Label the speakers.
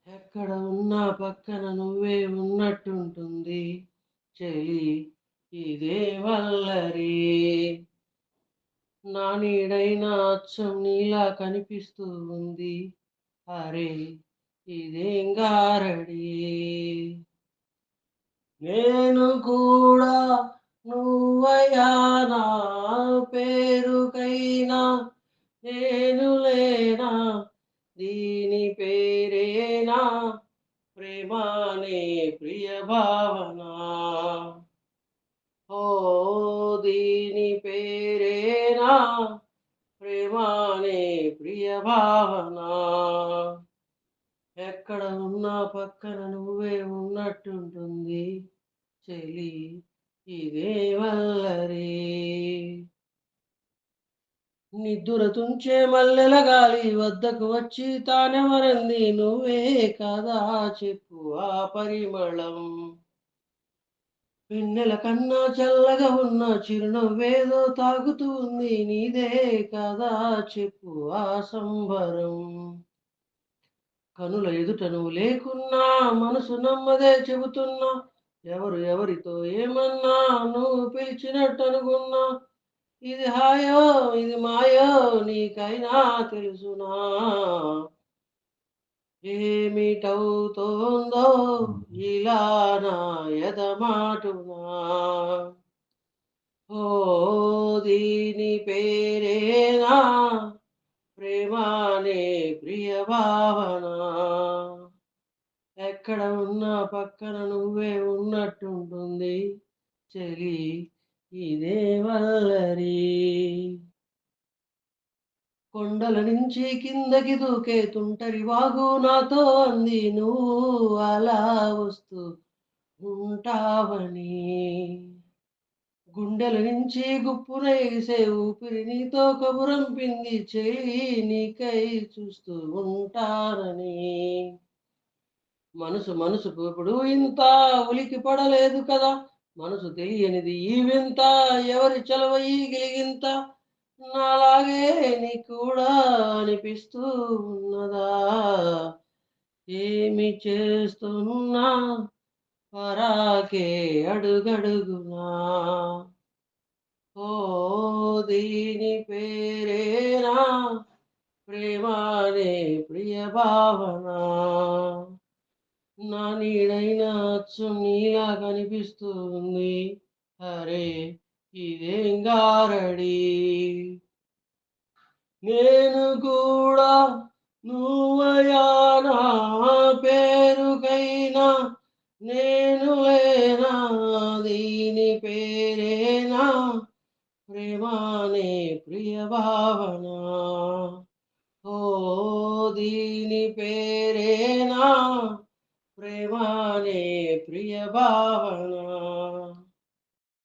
Speaker 1: ఎక్కడ ఉన్నా పక్కన నువ్వే ఉన్నట్టుంటుంది చెలి ఇదే వల్లరి. నా నీడైనా అచ్చం నీలా కనిపిస్తూ ఉంది. అరే ఇదేం గారడి. నేను కూడా నువ్వయ్యా నా పేరుకైనా నేను లేనా దీని పేరేనా ప్రేమానే ప్రియ భావన. ఓ దీని పేరేనా ప్రేమానే ప్రియ భావన. ఎక్కడ ఉన్నా పక్కన నువ్వే ఉన్నట్టుంటుంది చెలి ఇదే వల్లరి. నిద్దుర తుంచే మల్లెల గాలి వద్దకు వచ్చి తానెవరంది నువ్వే కదా చెప్పు ఆ పరిమళం. వెన్నెల కన్నా చల్లగా ఉన్న చిరునవ్వేదో తాగుతూ ఉంది నీదే కదా చెప్పు ఆ సంబరం. కనుల ఎదుట నువ్వు లేకున్నా మనసు నమ్మదే చెబుతున్నా. ఎవరు ఎవరితో ఏమన్నా నువ్వు పిలిచినట్టు అనుకున్నా. ఇది హాయో ఇది మాయో నీకైనా తెలుసునా. ఏమిటవుతోందో ఇలా నా ఎదమాటునా. ఓ దీని పేరేనా ప్రేమానే ప్రియ భావన. ఎక్కడ ఉన్నా పక్కన నువ్వే ఉన్నట్టుంటుంది చెలి ఇదే వల్లరి. కొండల నుంచి కిందకి దూకే తుంటరి వాగు నాతో అంది నువ్వు అలా వస్తూ ఉంటావని. గుండెల నుంచి గుప్పున ఎగిసే ఊపిరి నీతో కబురంపింది చెయ్యి నీకై చూస్తూ ఉంటానని. మనసు మనసుకు ఇప్పుడు ఇంత ఉలికి పడలేదు కదా. మనసు తెలియనిది ఈ వింత ఎవరి చలవ ఈ గిలిగింత. నాలాగే నీ కూడా అనిపిస్తూ ఉన్నదా. ఏమి చేస్తున్నా పరాకే అడుగడుగునా. ఓ దీని పేరేనా ప్రేమానే ప్రియ భావన. నా నీడైనా అచ్చం నీలా కనిపిస్తూ ఉంది. అరే ఇదేం గారడి. నేను కూడా నువ్వయా నా పేరుకైనా నేను లేనా దీని పేరేనా ప్రేమానే ప్రియ భావన. ఓ దీని పేరేనా ప్రేమానే ప్రియ భావన.